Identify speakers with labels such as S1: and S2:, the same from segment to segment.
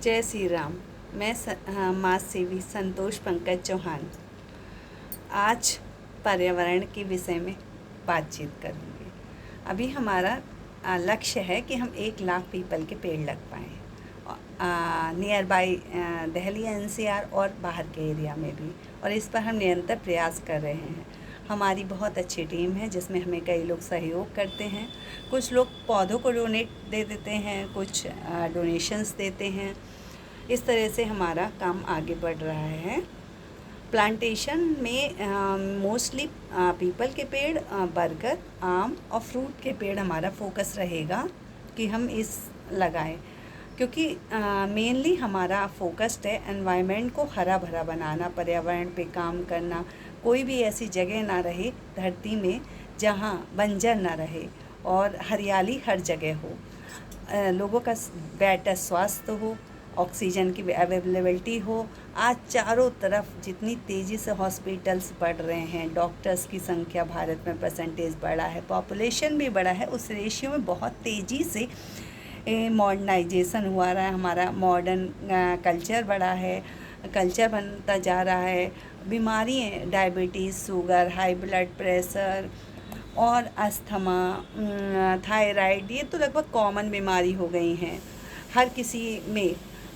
S1: जय श्री राम। मैं मास सेवी संतोष पंकज चौहान आज पर्यावरण के विषय में बातचीत करूँगी। अभी हमारा लक्ष्य है कि हम 1 लाख पीपल के पेड़ लग पाएँ नियर बाई दिल्ली एनसीआर और बाहर के एरिया में भी, और इस पर हम निरंतर प्रयास कर रहे हैं। हमारी बहुत अच्छी टीम है जिसमें हमें कई लोग सहयोग करते हैं। कुछ लोग पौधों को डोनेट दे देते हैं, कुछ डोनेशंस देते हैं। इस तरह से हमारा काम आगे बढ़ रहा है। प्लांटेशन में मोस्टली पीपल के पेड़, बरगद, आम और फ्रूट के पेड़ हमारा फोकस रहेगा कि हम इस लगाएं, क्योंकि मेनली हमारा फोकस्ड है एनवायरनमेंट को हरा भरा बनाना, पर्यावरण पे काम करना। कोई भी ऐसी जगह ना रहे धरती में जहाँ बंजर ना रहे और हरियाली हर जगह हो, लोगों का बेटर स्वास्थ्य हो, ऑक्सीजन की अवेलेबिलिटी हो। आज चारों तरफ जितनी तेज़ी से हॉस्पिटल्स बढ़ रहे हैं, डॉक्टर्स की संख्या भारत में परसेंटेज बढ़ा है, पॉपुलेशन भी बढ़ा है, उस रेशियो में बहुत तेज़ी से मॉडर्नाइजेशन हुआ रहा है। हमारा मॉडर्न कल्चर बढ़ा है, कल्चर बनता जा रहा है। बीमारियाँ diabetes, sugar, high blood pressure और अस्थमा, थायराइड, ये तो लगभग कॉमन बीमारी हो गई हैं हर किसी में।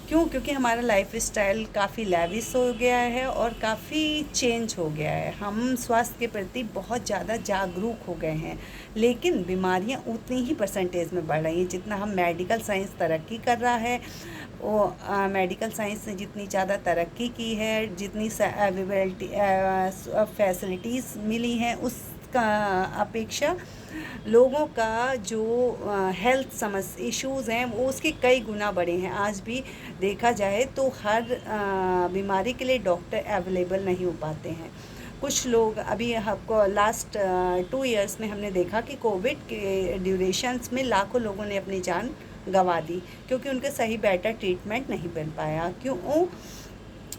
S1: क्योंकि हमारा लाइफ स्टाइल काफ़ी लैविश हो गया है और काफ़ी चेंज हो गया है। हम स्वास्थ्य के प्रति बहुत ज़्यादा जागरूक हो गए हैं, लेकिन बीमारियां उतनी ही परसेंटेज में बढ़ रही हैं जितना हम मेडिकल साइंस तरक्की कर रहा है। वो मेडिकल साइंस ने जितनी ज़्यादा तरक्की की है, जितनी फैसिलिटीज़ मिली हैं, उसका अपेक्षा लोगों का जो हेल्थ इश्यूज़ हैं वो उसके कई गुना बढ़े हैं। आज भी देखा जाए तो हर बीमारी के लिए डॉक्टर अवेलेबल नहीं हो पाते हैं। कुछ लोग अभी आपको लास्ट 2 इयर्स में हमने देखा कि कोविड के ड्यूरेशंस में लाखों लोगों ने अपनी जान गंवा दी, क्योंकि उनके सही बेटर ट्रीटमेंट नहीं बन पाया।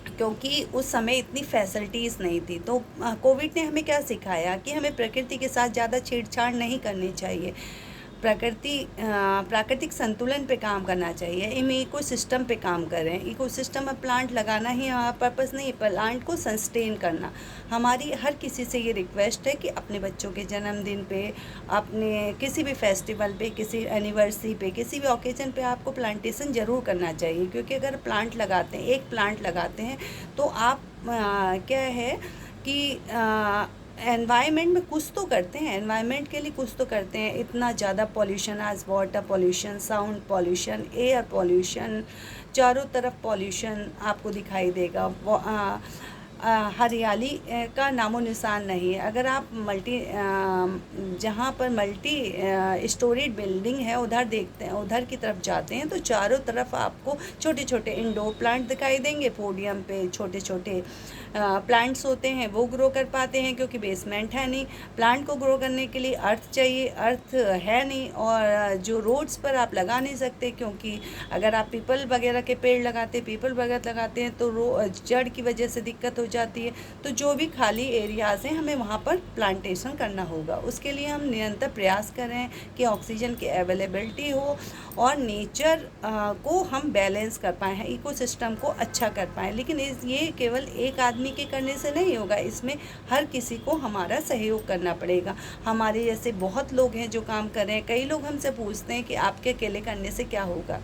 S1: क्योंकि उस समय इतनी फैसिलिटीज़ नहीं थी। तो कोविड ने हमें क्या सिखाया कि हमें प्रकृति के साथ ज़्यादा छेड़छाड़ नहीं करनी चाहिए, प्राकृतिक संतुलन पे काम करना चाहिए। इकोसिस्टम पे काम करें। इकोसिस्टम में प्लांट लगाना ही हमारा पर्पस नहीं, प्लांट को सस्टेन करना। हमारी हर किसी से ये रिक्वेस्ट है कि अपने बच्चों के जन्मदिन पे, अपने किसी भी फेस्टिवल पे, किसी एनिवर्सरी पे, किसी भी ओकेजन पे आपको प्लांटेशन ज़रूर करना चाहिए। क्योंकि अगर प्लांट लगाते हैं, एक प्लांट लगाते हैं, तो आप क्या है कि एनवायरनमेंट में कुछ तो करते हैं, एनवायरनमेंट के लिए कुछ तो करते हैं। इतना ज़्यादा पॉल्यूशन, आज water pollution, sound pollution, air pollution, चारों तरफ पॉल्यूशन आपको दिखाई देगा। हरियाली का नामो निशान नहीं है। अगर आप जहाँ पर मल्टी स्टोरीड बिल्डिंग है उधर देखते हैं, उधर की तरफ जाते हैं, तो चारों तरफ आपको छोटे छोटे इंडोर प्लांट दिखाई देंगे। पोडियम पे छोटे छोटे प्लांट्स होते हैं, वो ग्रो कर पाते हैं क्योंकि बेसमेंट है नहीं। प्लांट को ग्रो करने के लिए अर्थ चाहिए, अर्थ है नहीं, और जो रोड्स पर आप लगा नहीं सकते, क्योंकि अगर आप पीपल वगैरह के पेड़ लगाते हैं तो जड़ की वजह से दिक्कत हो जाती है। तो जो भी खाली एरियाज़ हैं हमें वहाँ पर प्लांटेशन करना होगा। उसके लिए हम निरंतर प्रयास कर रहे हैं कि ऑक्सीजन की अवेलेबिलिटी हो और नेचर को हम बैलेंस कर पाएँ, इकोसिस्टम को अच्छा कर पाएँ। लेकिन ये केवल एक आदमी के करने से नहीं होगा, इसमें हर किसी को हमारा सहयोग करना पड़ेगा। हमारे जैसे बहुत लोग हैं जो काम कर रहे हैं। कई लोग हमसे पूछते हैं कि आपके अकेले करने से क्या होगा,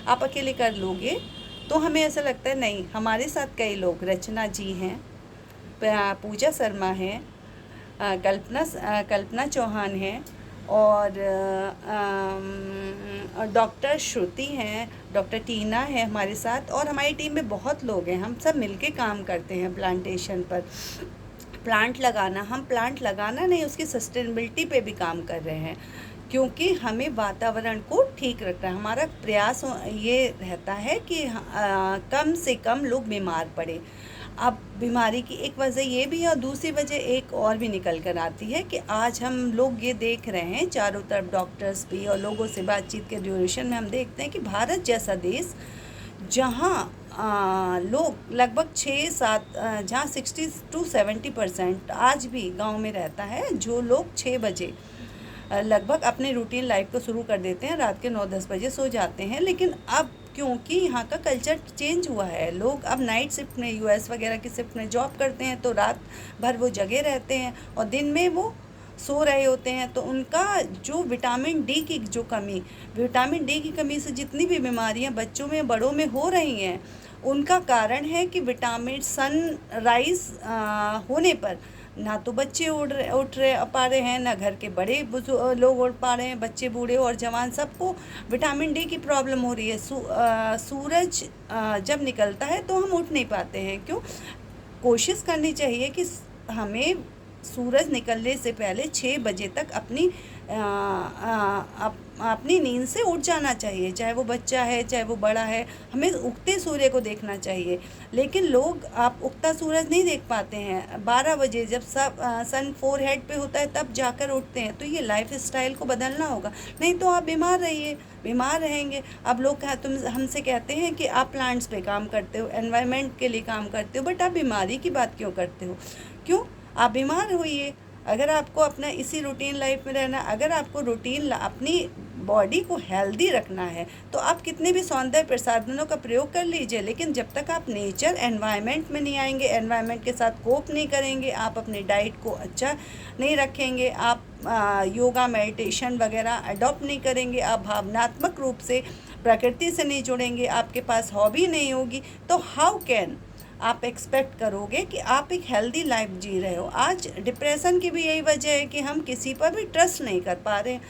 S1: आप अकेले कर लोगे? तो हमें ऐसा लगता है नहीं, हमारे साथ कई लोग, रचना जी हैं, पूजा शर्मा हैं, कल्पना चौहान हैं, और डॉक्टर श्रुति हैं, डॉक्टर टीना है हमारे साथ, और हमारी टीम में बहुत लोग हैं। हम सब मिलके काम करते हैं प्लांटेशन पर। हम प्लांट लगाना नहीं, उसकी सस्टेनेबिलिटी पे भी काम कर रहे हैं, क्योंकि हमें वातावरण को ठीक रखना है। हमारा प्रयास ये रहता है कि कम से कम लोग बीमार पड़े। अब बीमारी की एक वजह ये भी है, और दूसरी वजह एक और भी निकल कर आती है कि आज हम लोग ये देख रहे हैं चारों तरफ, डॉक्टर्स भी और लोगों से बातचीत के ड्यूरेशन में हम देखते हैं कि भारत जैसा देश जहाँ लोग लगभग 6-7 जहाँ 60 to 70% आज भी गांव में रहता है, जो लोग 6 बजे लगभग अपने रूटीन लाइफ को शुरू कर देते हैं, रात के 9-10 बजे सो जाते हैं। लेकिन अब क्योंकि यहाँ का कल्चर चेंज हुआ है। लोग अब नाइट शिफ्ट में, यूएस वगैरह की शिफ्ट में जॉब करते हैं, तो रात भर वो जगे रहते हैं और दिन में वो सो रहे होते हैं। तो उनका जो विटामिन डी की कमी से जितनी भी बीमारियां बच्चों में, बड़ों में हो रही हैं, उनका कारण है कि विटामिन सनराइज होने पर ना तो बच्चे उठ पा रहे हैं, ना घर के बड़े लोग उठ पा रहे हैं, बच्चे, बूढ़े और जवान सबको विटामिन डी की प्रॉब्लम हो रही है। सूरज जब निकलता है तो हम उठ नहीं पाते हैं। क्यों? कोशिश करनी चाहिए कि हमें सूरज निकलने से पहले 6 बजे तक अपनी नींद से उठ जाना चाहिए। चाहे वो बच्चा है, चाहे वो बड़ा है, हमें उगते सूर्य को देखना चाहिए। लेकिन लोग आप उगता सूरज नहीं देख पाते हैं। 12 बजे जब सन फोरहेड पे होता है तब जाकर उठते हैं। तो ये लाइफ स्टाइल को बदलना होगा, नहीं तो आप बीमार रहेंगे। अब लोग हमसे कहते हैं कि आप प्लांट्स पे काम करते हो, एनवायरनमेंट के लिए काम करते हो, बट आप बीमारी की बात क्यों करते हो? क्यों? आप बीमार होइए। अगर आपको अपना इसी रूटीन लाइफ में रहना, अगर आपको अपनी बॉडी को हेल्दी रखना है, तो आप कितने भी सौंदर्य प्रसाधनों का प्रयोग कर लीजिए, लेकिन जब तक आप नेचर एनवायरनमेंट में नहीं आएंगे, एनवायरनमेंट के साथ कोप नहीं करेंगे, आप अपने डाइट को अच्छा नहीं रखेंगे, आप योगा, मेडिटेशन वगैरह अडॉप्ट नहीं करेंगे, आप भावनात्मक रूप से प्रकृति से नहीं जुड़ेंगे, आपके पास हॉबी नहीं होगी, तो हाउ कैन आप एक्सपेक्ट करोगे कि आप एक हेल्दी लाइफ जी रहे हो? आज डिप्रेशन की भी यही वजह है कि हम किसी पर भी ट्रस्ट नहीं कर पा रहे हैं।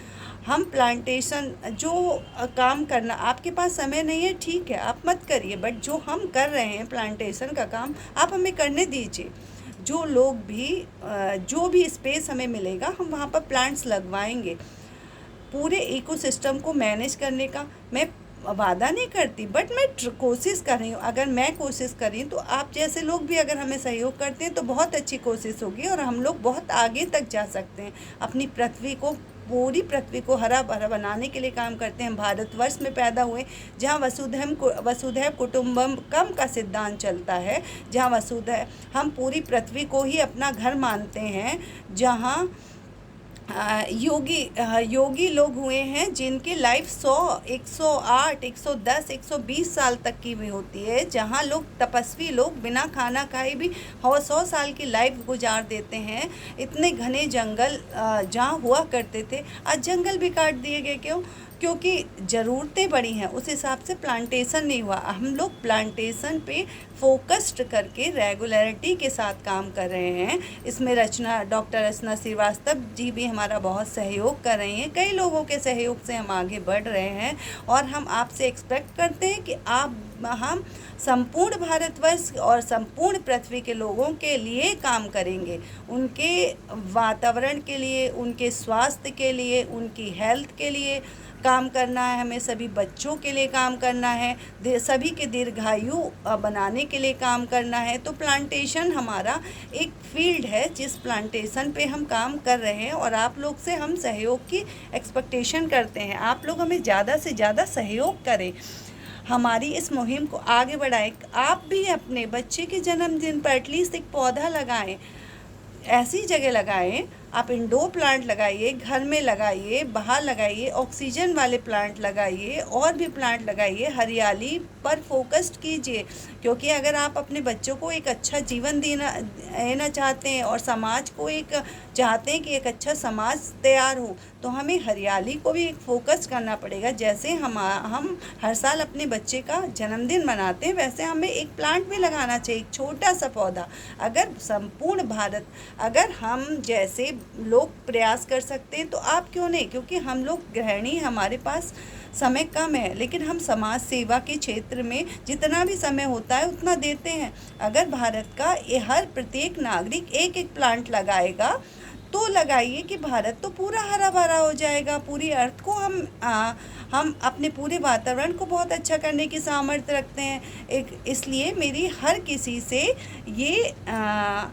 S1: हम प्लांटेशन जो काम करना, आपके पास समय नहीं है, ठीक है, आप मत करिए, बट जो हम कर रहे हैं प्लांटेशन का काम, आप हमें करने दीजिए। जो भी स्पेस हमें मिलेगा, हम वहाँ पर प्लांट्स लगवाएंगे। पूरे इकोसिस्टम को मैनेज करने का मैं वादा नहीं करती, बट मैं कोशिश कर रही हूँ। अगर मैं कोशिश कर रही हूँ तो आप जैसे लोग भी अगर हमें सहयोग करते हैं तो बहुत अच्छी कोशिश होगी और हम लोग बहुत आगे तक जा सकते हैं। अपनी पूरी पृथ्वी को हरा भरा बनाने के लिए काम करते हैं। भारतवर्ष में पैदा हुए, जहाँ वसुधैव कुटुम्बकम का सिद्धांत चलता है, जहाँ हम पूरी पृथ्वी को ही अपना घर मानते हैं, जहाँ योगी लोग हुए हैं जिनकी लाइफ 100, 108, 110, 120 साल तक की भी होती है, जहाँ लोग तपस्वी लोग बिना खाना खाए भी 100 साल की लाइफ गुजार देते हैं। इतने घने जंगल जहाँ हुआ करते थे, आज जंगल भी काट दिए गए। क्यों? क्योंकि ज़रूरतें बड़ी हैं, उस हिसाब से प्लांटेशन नहीं हुआ। हम लोग प्लांटेशन पे फोकस्ड करके रेगुलरिटी के साथ काम कर रहे हैं। इसमें डॉक्टर रचना श्रीवास्तव जी भी हमारा बहुत सहयोग कर रही हैं। कई लोगों के सहयोग से हम आगे बढ़ रहे हैं और हम आपसे एक्सपेक्ट करते हैं कि हम संपूर्ण भारतवर्ष और संपूर्ण पृथ्वी के लोगों के लिए काम करेंगे, उनके वातावरण के लिए, उनके स्वास्थ्य के लिए, उनकी हेल्थ के लिए काम करना है। हमें सभी बच्चों के लिए काम करना है, सभी के दीर्घायु बनाने के लिए काम करना है। तो प्लांटेशन हमारा एक फील्ड है जिस प्लांटेशन पे हम काम कर रहे हैं और आप लोग से हम सहयोग की एक्सपेक्टेशन करते हैं। आप लोग हमें ज़्यादा से ज़्यादा सहयोग करें, हमारी इस मुहिम को आगे बढ़ाएं। आप भी अपने बच्चे के जन्मदिन पर एटलीस्ट एक पौधा लगाएं, ऐसी जगह लगाएं। आप इंडोर प्लांट लगाइए, घर में लगाइए, बाहर लगाइए, ऑक्सीजन वाले प्लांट लगाइए, और भी प्लांट लगाइए। हरियाली पर फोकस्ड कीजिए, क्योंकि अगर आप अपने बच्चों को एक अच्छा जीवन देना चाहते हैं और समाज को चाहते हैं कि एक अच्छा समाज तैयार हो, तो हमें हरियाली को भी एक फोकस करना पड़ेगा। जैसे हम हर साल अपने बच्चे का जन्मदिन मनाते हैं, वैसे हमें एक प्लांट भी लगाना चाहिए, एक छोटा सा पौधा। अगर संपूर्ण भारत, अगर हम जैसे लोग प्रयास कर सकते हैं तो आप क्यों नहीं? क्योंकि हम लोग गृहिणी, हमारे पास समय कम है, लेकिन हम समाज सेवा के क्षेत्र में जितना भी समय होता है उतना देते हैं। अगर भारत का हर प्रत्येक नागरिक एक एक प्लांट लगाएगा तो लगाइए कि भारत तो पूरा हरा भरा हो जाएगा। पूरी अर्थ को हम अपने पूरे वातावरण को बहुत अच्छा करने की सामर्थ्य रखते हैं। इसलिए मेरी हर किसी से ये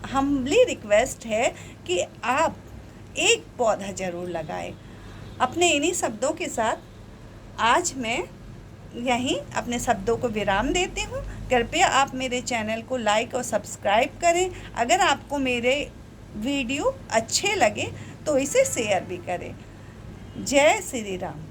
S1: हम्बली रिक्वेस्ट है कि आप एक पौधा ज़रूर लगाएं। अपने इन्हीं शब्दों के साथ आज मैं यहीं अपने शब्दों को विराम देती हूँ। कृपया आप मेरे चैनल को लाइक और सब्सक्राइब करें। अगर आपको मेरे वीडियो अच्छे लगे तो इसे शेयर भी करें। जय श्री राम।